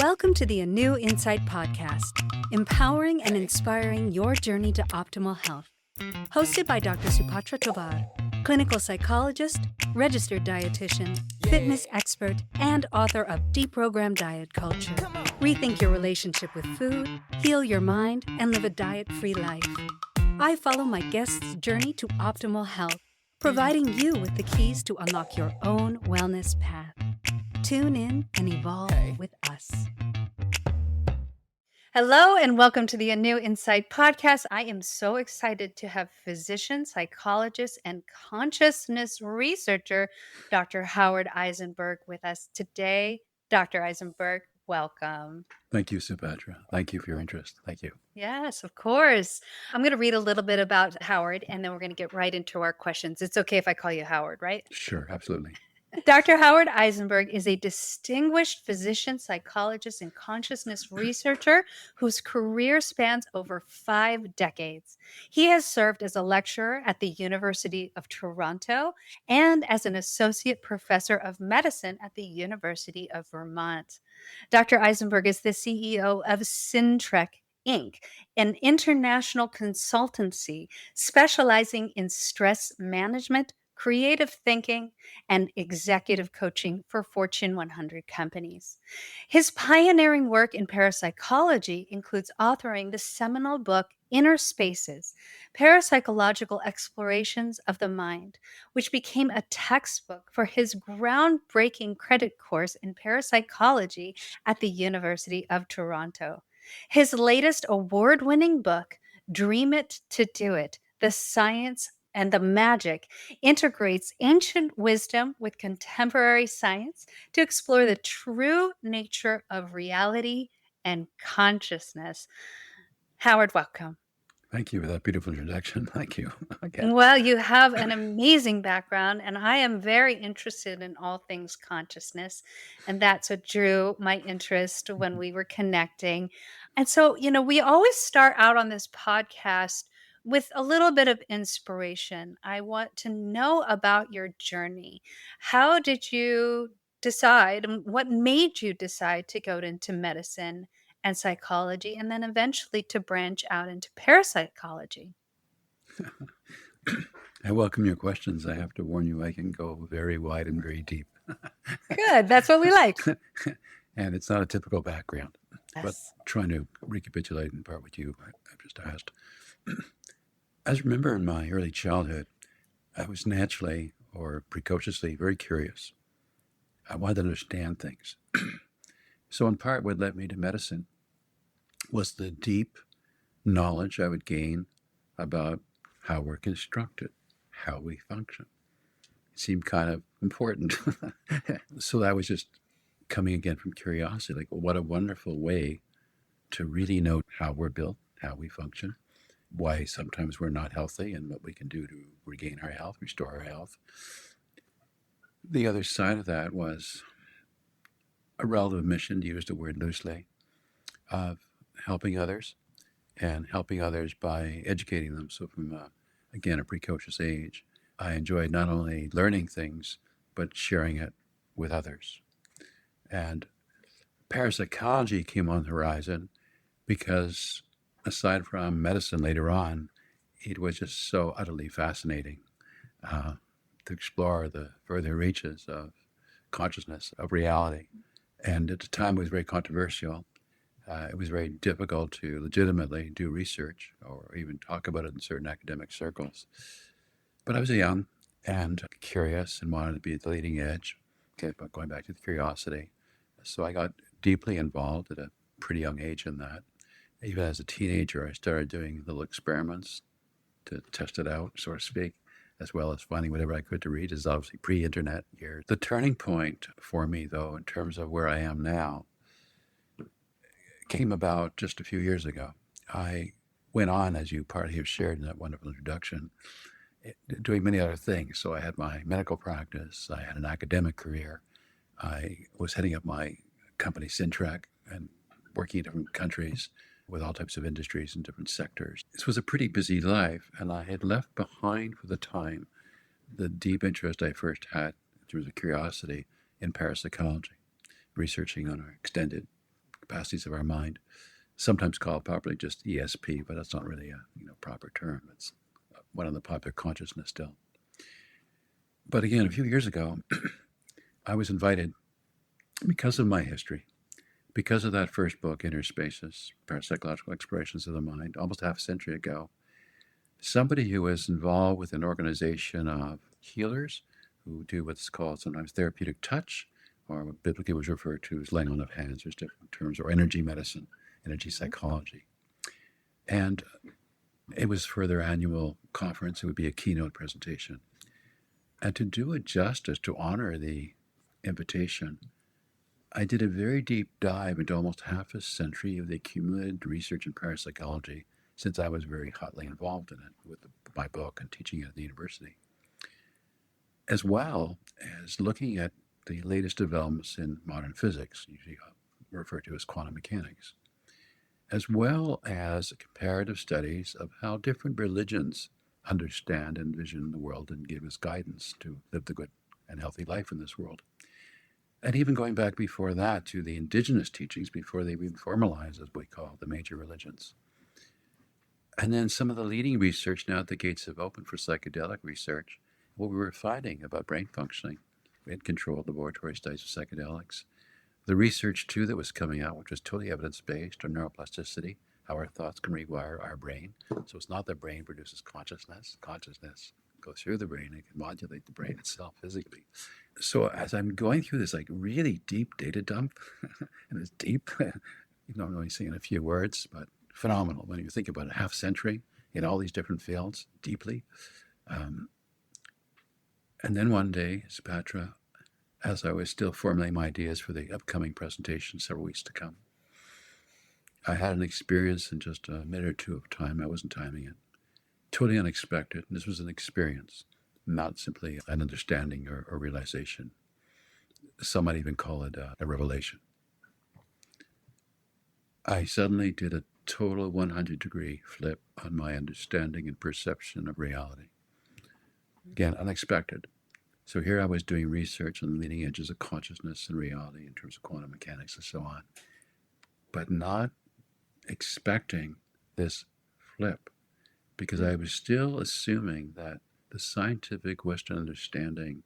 Welcome to the ANEW Insight Podcast, empowering and inspiring your journey to optimal health. Hosted by Dr. Supatra Tovar, clinical psychologist, registered dietitian, fitness expert, and author of Deprogram Diet Culture. Rethink your relationship with food, heal your mind, and live a diet-free life. I follow my guests' journey to optimal health, providing you with the keys to unlock your own wellness path. Tune in and evolve with us. Hello and welcome to the ANEW Insight Podcast. I am so excited to have physician, psychologist, and consciousness researcher, Dr. Howard Eisenberg, with us today. Dr. Eisenberg, welcome. Thank you, Supatra. Thank you for your interest. Thank you. Yes, of course. I'm going to read a little bit about Howard, and then we're going to get right into our questions. It's okay if I call you Howard, right? Sure, absolutely. Dr. Howard Eisenberg is a distinguished physician, psychologist, and consciousness researcher whose career spans over 5 decades. He has served as a lecturer at the University of Toronto and as an associate professor of medicine at the University of Vermont. Dr. Eisenberg is the CEO of Syntrek Inc., an international consultancy specializing in stress management, creative thinking, and executive coaching for Fortune 100 companies. His pioneering work in parapsychology includes authoring the seminal book Inner Spaces, Parapsychological Explorations of the Mind, which became a textbook for his groundbreaking credit course in parapsychology at the University of Toronto. His latest award-winning book, Dream It to Do It, The Science and the Magic, integrates ancient wisdom with contemporary science to explore the true nature of reality and consciousness. Howard, welcome. Thank you for that beautiful introduction. Thank you again. Well, you have an amazing background, and I am very interested in all things consciousness. And that's what drew my interest when we were connecting. And so, we always start out on this podcast with a little bit of inspiration. I want to know about your journey. How did you decide, and what made you decide to go into medicine and psychology, and then eventually to branch out into parapsychology? I welcome your questions. I have to warn you, I can go very wide and very deep. Good. That's what we like. And it's not a typical background, Yes. but trying to recapitulate in part what you have just asked. I remember in my early childhood, I was naturally or precociously very curious. I wanted to understand things. So in part, what led me to medicine was the deep knowledge I would gain about how we're constructed, how we function. It seemed kind of important. So that was just coming again from curiosity, like, well, what a wonderful way to really know how we're built, how we function, why sometimes we're not healthy, and what we can do to regain our health, restore our health. The other side of that was a relative mission, to use the word loosely, of helping others, and helping others by educating them. So from, again, a precocious age, I enjoyed not only learning things, but sharing it with others. And parapsychology came on the horizon because, aside from medicine later on, it was just so utterly fascinating to explore the further reaches of consciousness, of reality. And at the time, it was very controversial. It was very difficult to legitimately do research or even talk about it in certain academic circles. But I was young and curious and wanted to be at the leading edge. Okay, but going back to the curiosity. So I got deeply involved at a pretty young age in that. Even as a teenager, I started doing little experiments to test it out, so to speak, as well as finding whatever I could to read. This is obviously pre-internet years. The turning point for me, though, in terms of where I am now, came about just a few years ago. I went on, as you partly have shared in that wonderful introduction, doing many other things. So I had my medical practice, I had an academic career, I was heading up my company Syntrek and working in different countries with all types of industries and different sectors. This was a pretty busy life, and I had left behind for the time the deep interest I first had in terms of curiosity in parapsychology, researching on an extended capacities of our mind, sometimes called properly just ESP, but that's not really a proper term. It's one of the popular consciousness still. But again, a few years ago, I was invited, because of my history, because of that first book, Inner Spaces, Parapsychological Explorations of the Mind, almost half a century ago, somebody who was involved with an organization of healers who do what's called sometimes therapeutic touch, or what biblically was referred to as laying on of hands. There's different terms, or energy medicine, energy psychology. And it was for their annual conference. It would be a keynote presentation. And to do it justice, to honor the invitation, I did a very deep dive into almost half a century of the accumulated research in parapsychology, since I was very hotly involved in it with my book and teaching at the university, as well as looking at the latest developments in modern physics, usually referred to as quantum mechanics, as well as comparative studies of how different religions understand and envision the world and give us guidance to live the good and healthy life in this world. And even going back before that to the indigenous teachings before they even formalized, as we call the major religions. And then some of the leading research now at the gates have opened for psychedelic research, what we were finding about brain functioning. We had controlled laboratory studies of psychedelics. The research, too, that was coming out, which was totally evidence-based on neuroplasticity, how our thoughts can rewire our brain. So it's not the brain produces consciousness. Consciousness goes through the brain and can modulate the brain itself physically. So as I'm going through this really deep data dump, and it's deep, you don't really see in a few words, but phenomenal when you think about a half century in all these different fields, deeply. And then one day, Supatra, as I was still formulating my ideas for the upcoming presentation several weeks to come, I had an experience in just a minute or two of time. I wasn't timing it. Totally unexpected. This was an experience, not simply an understanding or realization. Some might even call it a revelation. I suddenly did a total 100-degree flip on my understanding and perception of reality. Again, unexpected. So here I was doing research on the leading edges of consciousness and reality in terms of quantum mechanics and so on, but not expecting this flip, because I was still assuming that the scientific Western understanding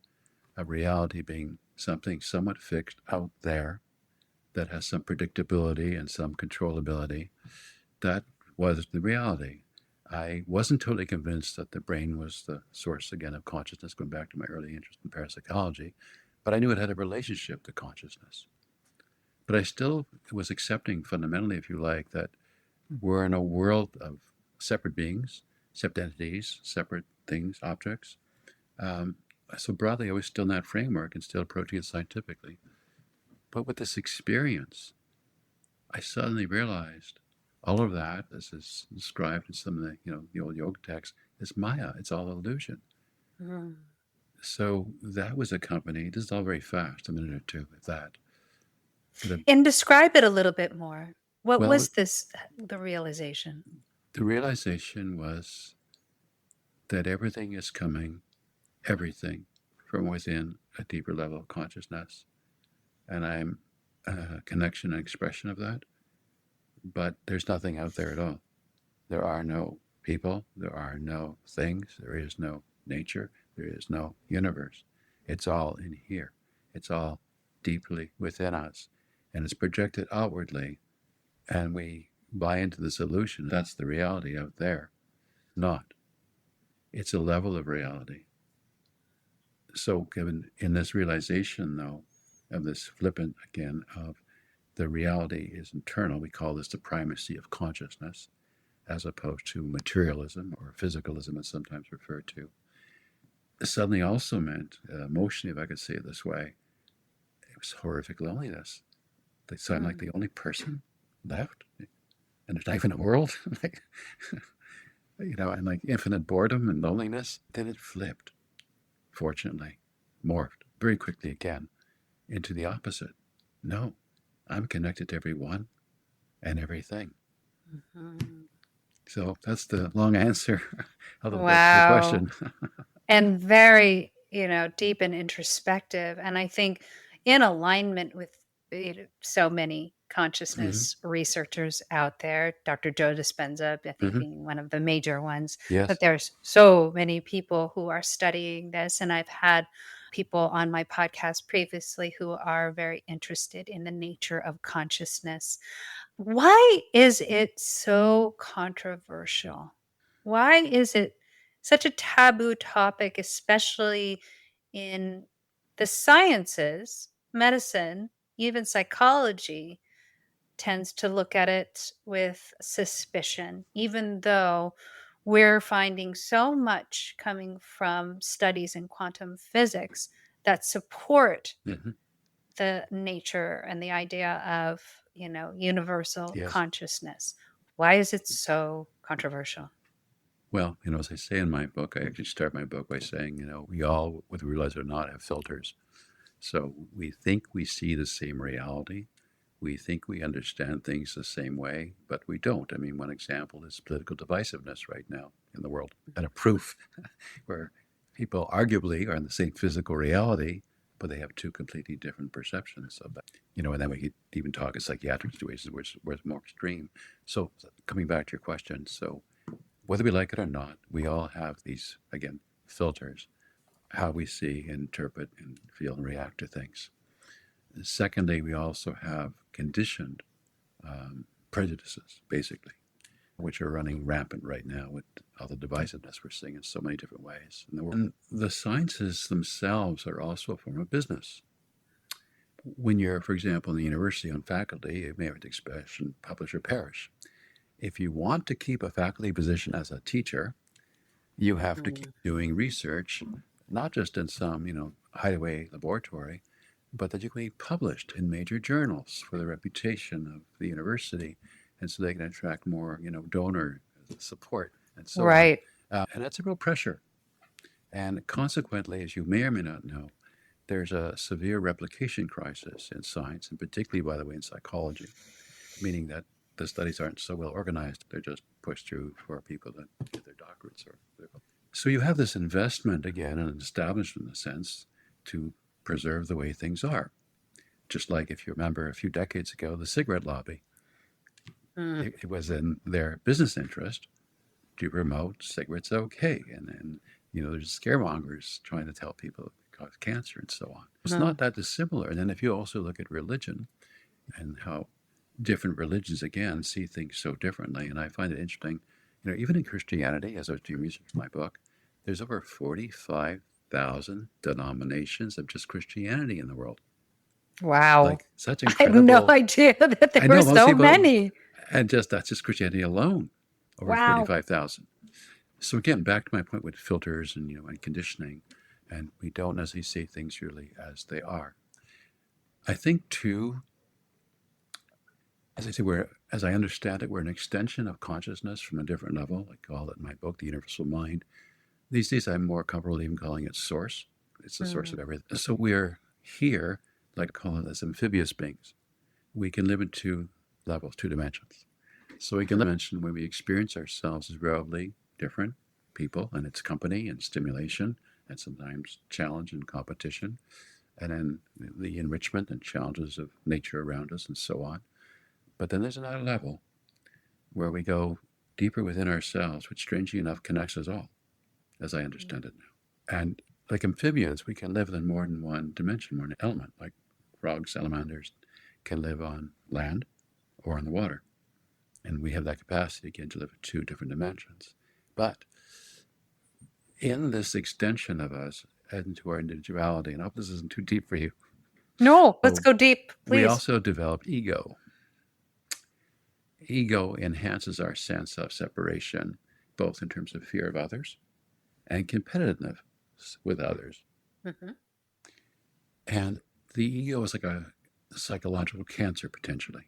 of reality being something somewhat fixed out there that has some predictability and some controllability, that was the reality. I wasn't totally convinced that the brain was the source, again, of consciousness, going back to my early interest in parapsychology, but I knew it had a relationship to consciousness. But I still was accepting fundamentally, if you like, that we're in a world of separate beings, separate entities, separate things, objects. So broadly, I was still in that framework and still approaching it scientifically. But with this experience, I suddenly realized all of that, as is described in some of the old yoga texts, is Maya. It's all illusion. Mm. So that was accompanied, this is all very fast, a minute or two, with that. And describe it a little bit more. What was the realization? The realization was that everything is coming, everything, from within a deeper level of consciousness. And I'm a connection and expression of that. But there's nothing out there at all. There are no people. There are no things. There is no nature. There is no universe. It's all in here. It's all deeply within us. And it's projected outwardly. And we buy into this illusion. That's the reality out there. Not. It's a level of reality. So given in this realization, though, of this flippant, again, of the reality is internal, we call this the primacy of consciousness, as opposed to materialism or physicalism, as sometimes referred to. It suddenly also meant, emotionally, if I could say it this way, it was horrific loneliness. They sound like the only person left, and there's not even a world, and like infinite boredom and loneliness. Then it flipped, fortunately, morphed very quickly again into the opposite. No, I'm connected to everyone and everything. Mm-hmm. So that's the long answer of the question. And very, deep and introspective. And I think in alignment with so many Mm-hmm. consciousness researchers out there, Dr. Joe Dispenza, I think Mm-hmm. being one of the major ones, Yes. but there's so many people who are studying this. And I've had people on my podcast previously who are very interested in the nature of consciousness. Why is it so controversial? Why is it such a taboo topic, especially in the sciences, medicine, even psychology tends to look at it with suspicion, even though we're finding so much coming from studies in quantum physics that support Mm-hmm. the nature and the idea of, universal Yes. consciousness. Why is it so controversial? Well, as I say in my book, I actually start my book by saying, we all, whether we realize it or not, have filters. So we think we see the same reality. We think we understand things the same way, but we don't. I mean, one example is political divisiveness right now in the world, and a proof where people arguably are in the same physical reality, but they have two completely different perceptions of that. And then we could even talk in psychiatric situations where it's more extreme. So coming back to your question, so whether we like it or not, we all have these, again, filters, how we see, interpret, and feel and react to things. Secondly, we also have conditioned prejudices, basically, which are running rampant right now with all the divisiveness we're seeing in so many different ways in the world. And the sciences themselves are also a form of business. When you're, for example, in the university on faculty, you may have the expression publish or perish. If you want to keep a faculty position as a teacher, you have to keep doing research, not just in some, hideaway laboratory, but that you can be published in major journals for the reputation of the university, and so they can attract more, donor support and so Right. on. And that's a real pressure. And consequently, as you may or may not know, there's a severe replication crisis in science, and particularly, by the way, in psychology, meaning that the studies aren't so well organized. They're just pushed through for people that get their doctorates. So you have this investment, again, and an establishment, in a sense, to preserve the way things are. Just like, if you remember, a few decades ago, the cigarette lobby. It was in their business interest to promote cigarettes okay. And then, there's scaremongers trying to tell people it causes cancer and so on. It's not that dissimilar. And then if you also look at religion and how different religions, again, see things so differently. And I find it interesting, even in Christianity, as I was doing research for my book, there's over 45,000 denominations of just Christianity in the world. Wow. Like, such I have no incredible. idea that I there know were most so people, many. and that's just Christianity alone, over Wow. 45,000. So again, back to my point with filters and and conditioning, and we don't necessarily see things really as they are. I think too, as I say, as I understand it, we're an extension of consciousness from a different level. I call it in my book the universal mind. These days, I'm more comfortable even calling it source. It's the source of everything. So we're here, like I call it, as amphibious beings. We can live in two levels, two dimensions. So we can mention when we experience ourselves as relatively different people, and it's company and stimulation, and sometimes challenge and competition, and then the enrichment and challenges of nature around us, and so on. But then there's another level where we go deeper within ourselves, which strangely enough connects us all, as I understand it now. And like amphibians, we can live in more than one dimension, more than an element. Like frogs, salamanders can live on land or on the water. And we have that capacity, again, to live in two different dimensions. But in this extension of us into our individuality, and I hope this isn't too deep for you. No, let's go deep, please. We also develop ego. Ego enhances our sense of separation, both in terms of fear of others and competitiveness with others. And the ego is like a psychological cancer, potentially.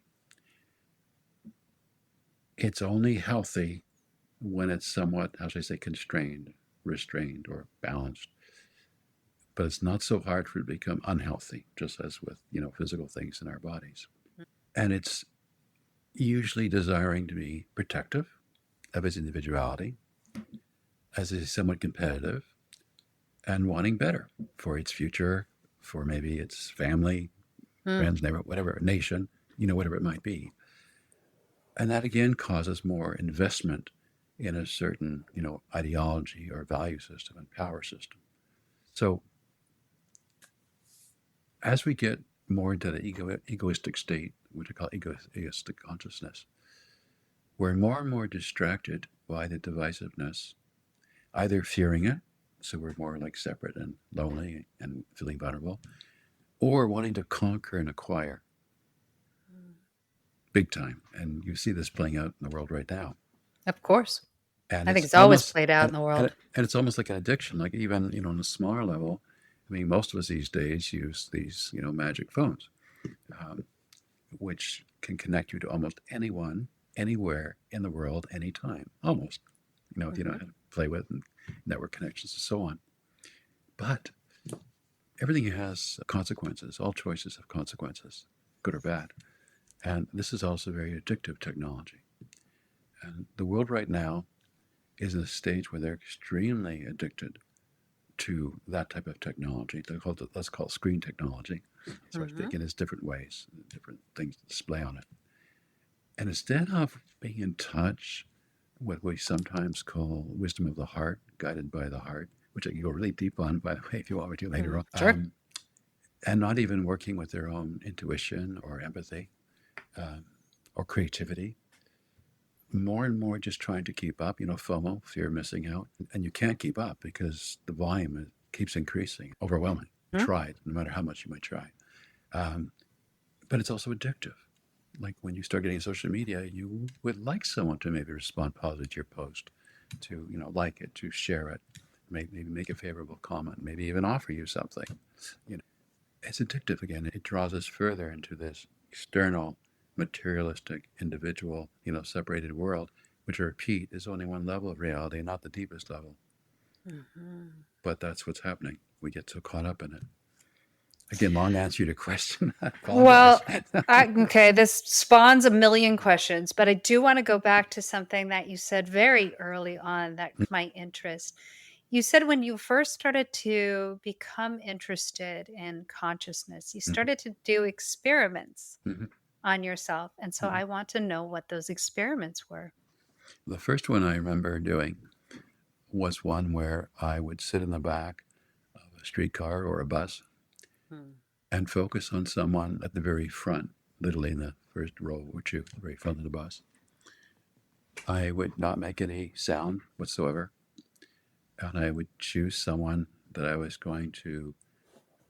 It's only healthy when it's somewhat, how should I say, constrained, restrained, or balanced. But it's not so hard for it to become unhealthy, just as with, physical things in our bodies. And it's usually desiring to be protective of its individuality, as is somewhat competitive, and wanting better for its future, for maybe its family, friends, neighbor, whatever, nation, whatever it might be. And that again causes more investment in a certain, ideology or value system and power system. So as we get more into the egoistic state, which I call egoistic consciousness, we're more and more distracted by the divisiveness, either fearing it, so we're more like separate and lonely and feeling vulnerable, or wanting to conquer and acquire big time. And you see this playing out in the world right now. Of course. And I think it's it's always almost played out in the world. and it's almost like an addiction. Like even on a smaller level, I mean, most of us these days use these magic phones, um, which can connect you to almost anyone, anywhere in the world, anytime. Almost, if you know how to play with and network connections and so on. But everything has consequences. All choices have consequences, good or bad. And this is also very addictive technology. And the world right now is in a stage where they're extremely addicted to that type of technology. Let's call it screen technology. So I think it has different ways, different things to display on it. And instead of being in touch with what we sometimes call wisdom of the heart, guided by the heart, which I can go really deep on, by the way, if you want me to later on. Sure. And not even working with their own intuition or empathy or creativity. More and more just trying to keep up, FOMO, fear of missing out. And you can't keep up because the volume keeps increasing, overwhelming. Try it, no matter how much you might try. But it's also addictive. Like when you start getting social media, you would like someone to maybe respond positively to your post, to like it, to share it, maybe make a favorable comment, maybe even offer you something. It's addictive again. It draws us further into this external, materialistic, individual, separated world, which I repeat is only one level of reality, not the deepest level. But that's what's happening. We get so caught up in it. Again, long answer to your question. Well, okay, this spawns a million questions, but I do want to go back to something that you said very early on that might interest. You said when you first started to become interested in consciousness, you started to do experiments on yourself. And so I want to know what those experiments were. The first one I remember doing was one where I would sit in the back of a streetcar or a bus and focus on someone at the very front, literally in the first row or two, the very front of the bus. I would not make any sound whatsoever. And I would choose someone that I was going to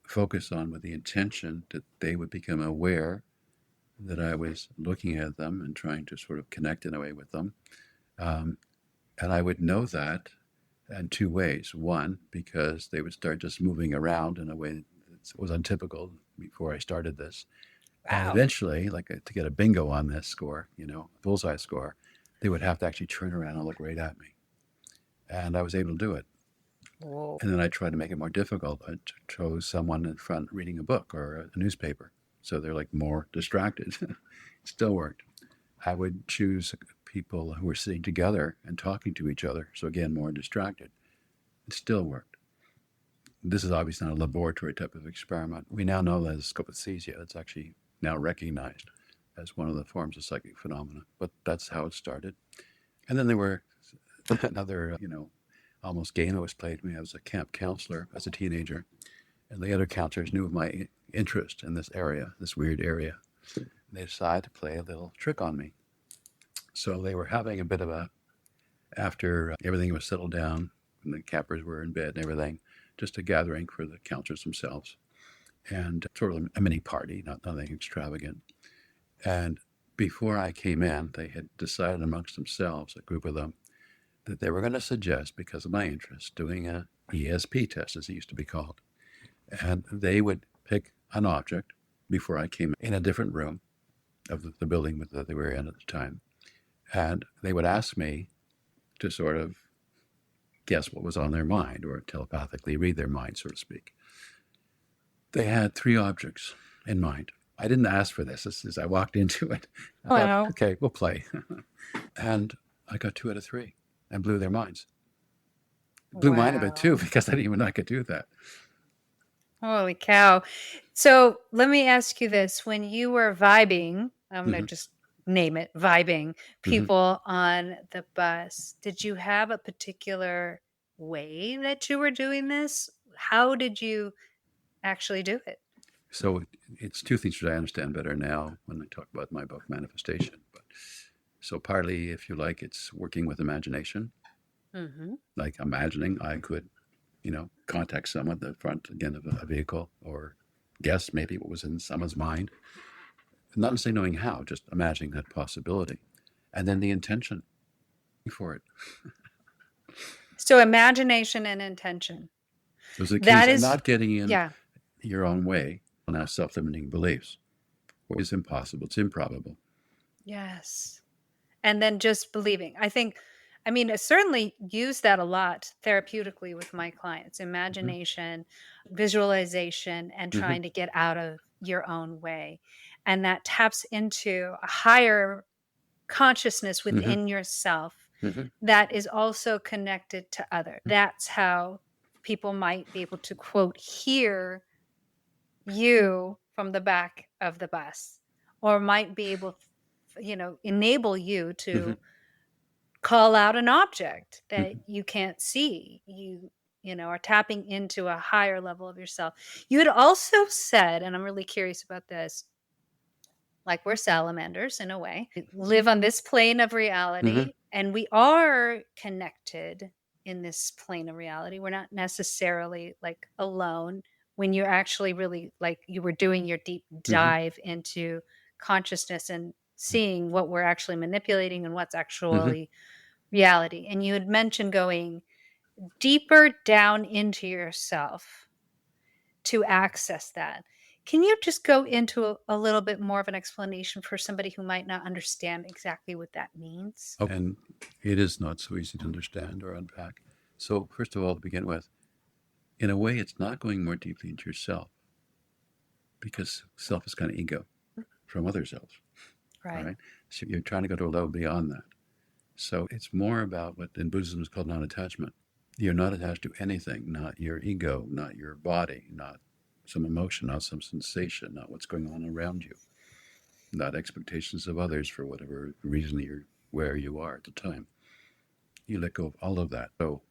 focus on with the intention that they would become aware that I was looking at them and trying to sort of connect in a way with them. And I would know that in two ways. One, because they would start just moving around in a way that was untypical before I started this. Wow. And eventually, to get a bingo on this score, bullseye score, they would have to actually turn around and look right at me. And I was able to do it. Whoa. And then I tried to make it more difficult. I chose someone in front reading a book or a newspaper. So they're more distracted. It still worked. I would choose people who were sitting together and talking to each other. So again, more distracted. It still worked. This is obviously not a laboratory type of experiment. We now know that as scopaesthesia. It's actually now recognized as one of the forms of psychic phenomena. But that's how it started. And then there were another, almost game that was played to me. I was a camp counselor as a teenager. And the other counselors knew of my interest in this area, this weird area. And they decided to play a little trick on me. So they were having a bit of after everything was settled down, and the campers were in bed and everything, just a gathering for the counselors themselves. And sort of a mini party, nothing extravagant. And before I came in, they had decided amongst themselves, a group of them, that they were going to suggest, because of my interest, doing a ESP test, as it used to be called. And they would pick an object before I came in a different room of the building that they were in at the time. And they would ask me to sort of guess what was on their mind, or telepathically read their mind, so to speak. They had 3 objects in mind. I didn't ask for this. As I walked into it, I thought, okay, we'll play. And I got 2 out of 3 and blew their minds. Blew mine a bit too, because I didn't even know I could do that. Holy cow. So let me ask you this. When you were vibing, I'm going Hmm. to just name it vibing Hmm. people on the bus, did you have a particular way that you were doing this? How did you actually do it? So it's two things that I understand better now when I talk about my book, Manifestation. But so partly, if you like, it's working with imagination, Hmm. like imagining I could, contact someone at the front again of a vehicle or guess maybe what was in someone's mind. Not necessarily knowing how, just imagining that possibility. And then the intention for it. So imagination and intention. Those are the keys. That And is, not getting in yeah, your own way on our self limiting beliefs. It's impossible. It's improbable. yes. And then just believing. I mean, I certainly use that a lot therapeutically with my clients, Hmm. imagination, visualization, and Hmm. trying to get out of your own way. And that taps into a higher consciousness Hmm. within yourself Hmm. that is also connected to others. That's how people might be able to quote hear you from the back of the bus, or might be able, enable you Hmm. to call out an object that Hmm. you can't see. Are tapping into a higher level of yourself. You had also said, and I'm really curious about this, like we're salamanders in a way. We live on this plane of Hmm. reality and we are connected in this plane of reality. We're not necessarily like alone when you're actually really like you were doing your deep Hmm. dive into consciousness and seeing what we're actually manipulating and what's Hmm. actually reality. And you had mentioned going deeper down into yourself to access that. Can you just go into a little bit more of an explanation for somebody who might not understand exactly what that means? And it is not so easy to understand or unpack. So, first of all, to begin with, in a way, it's not going more deeply into yourself because self is kind of ego from other selves. All Right. right. So, you're trying to go to a level beyond that. So, it's more about what in Buddhism is called non attachment. You're not attached to anything, not your ego, not your body, not some emotion, not some sensation, not what's going on around you, not expectations of others for whatever reason you're where you are at the time. You let go of all of that. So,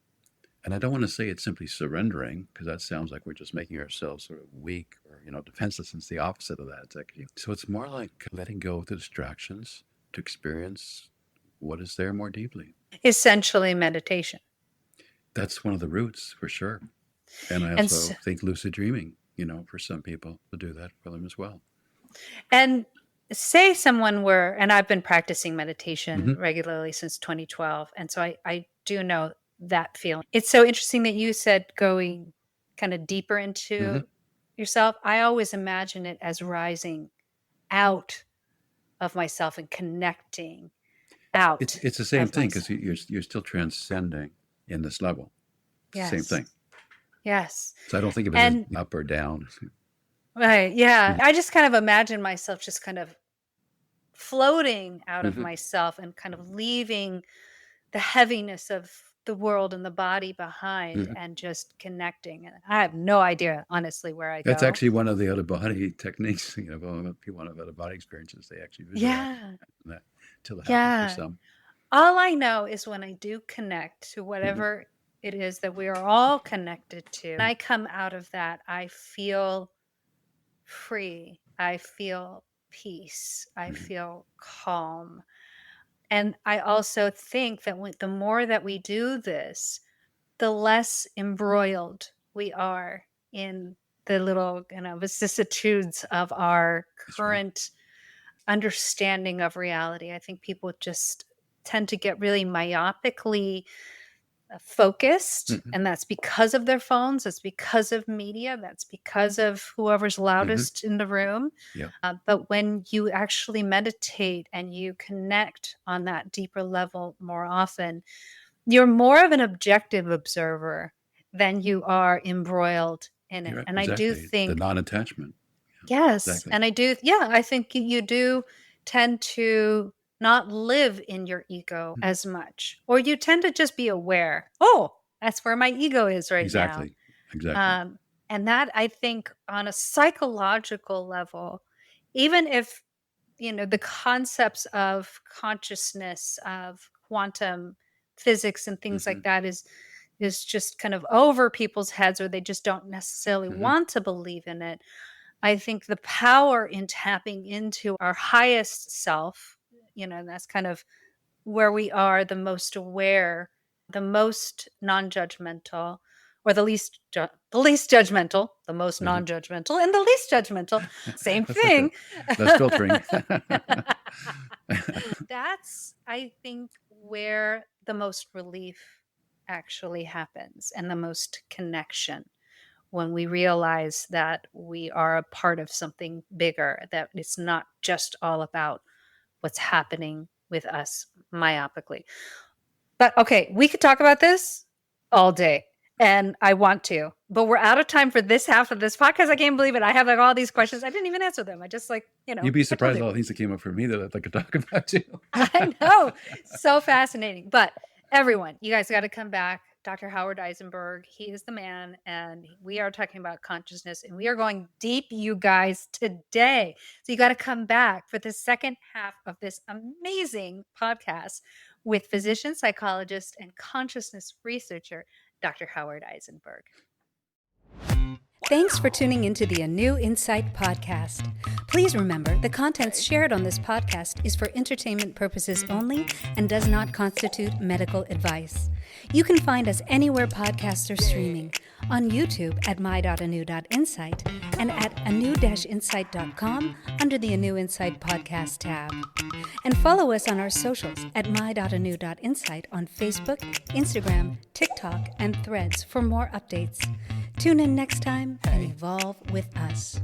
and I don't want to say it's simply surrendering because that sounds like we're just making ourselves sort of weak or defenseless. It's the opposite of that. It's actually so it's more like letting go of the distractions to experience what is there more deeply. Essentially meditation. That's one of the roots for sure. And I And s also think lucid dreaming, for some people to do that for them as well. and say someone were, and I've been practicing meditation Hmm. regularly since 2012, and so I do know that feeling. It's so interesting that you said going kind of deeper Hmm. into yourself. I always imagine it as rising out of myself and connecting It's out it's the same of thing because myself. you're still transcending in this level. It's the same Yes. thing. Yes. So I don't think of it as And up or down. right, yeah. I just kind of imagine myself just kind of floating out of Hmm. myself and kind of leaving the heaviness of the world and the body behind Hmm. and just connecting. And I have no idea, honestly, where I That's go. actually one of the out of body techniques. When people have out of body experiences, they actually visualize Yeah. that until it happens for Yeah. some. All I know is when I do connect to Hmm. whatever it is that we are all connected to, when I come out of that, I feel free. I feel peace. I Hmm. feel calm. And I also think that the more that we do this, the less embroiled we are in the little, vicissitudes of our That's right. current understanding of reality. I think people just tend to get really myopically focused, Hmm. and that's because of their phones, that's because of media, that's because of whoever's Hmm. loudest in the room. Yeah. But when you actually meditate and you connect on that deeper level more often, you're more of an objective observer than you are embroiled in You're it. right. And I do Exactly. The think, non-attachment. Yeah. yes, Exactly. and I do, yeah, I think you do tend to not live in your ego Mhm. as much, or you tend to just be aware. Oh, that's where my ego is right now. Exactly. Exactly. And that, I think, on a psychological level, even if, the concepts of consciousness, of quantum physics and things Hmm. like that is just kind of over people's heads, or they just don't necessarily Hmm. want to believe in it. I think the power in tapping into our highest self, and that's kind of where we are the most aware, the most non-judgmental, or the least judgmental, the most Uh-huh. non-judgmental, and the least judgmental, same That's okay. thing. Less filtering. That's, I think, where the most relief actually happens and the most connection, when we realize that we are a part of something bigger, that it's not just all about what's happening with us myopically. But okay, we could talk about this all day, and I want to, but we're out of time for this half of this podcast. I can't believe it. I have like all these questions. I didn't even answer them. I just You'd be I told surprised you. all the things that came up for me that I could talk about too. I know. So fascinating. But everyone, you guys got to come back. Dr. Howard Eisenberg, he is the man. And we are talking about consciousness, and we are going deep, you guys, today. So you got to come back for the second half of this amazing podcast with physician, psychologist, and consciousness researcher, Dr. Howard Eisenberg. Thanks for tuning into the ANEW Insight Podcast. Please remember, the contents shared on this podcast is for entertainment purposes only and does not constitute medical advice. You can find us anywhere podcasts are streaming, on YouTube at my.anew.insight and at anew-insight.com under the ANEW Insight Podcast tab. And follow us on our socials at my.anew.insight on Facebook, Instagram, TikTok, and Threads for more updates. Tune in next time and evolve with us.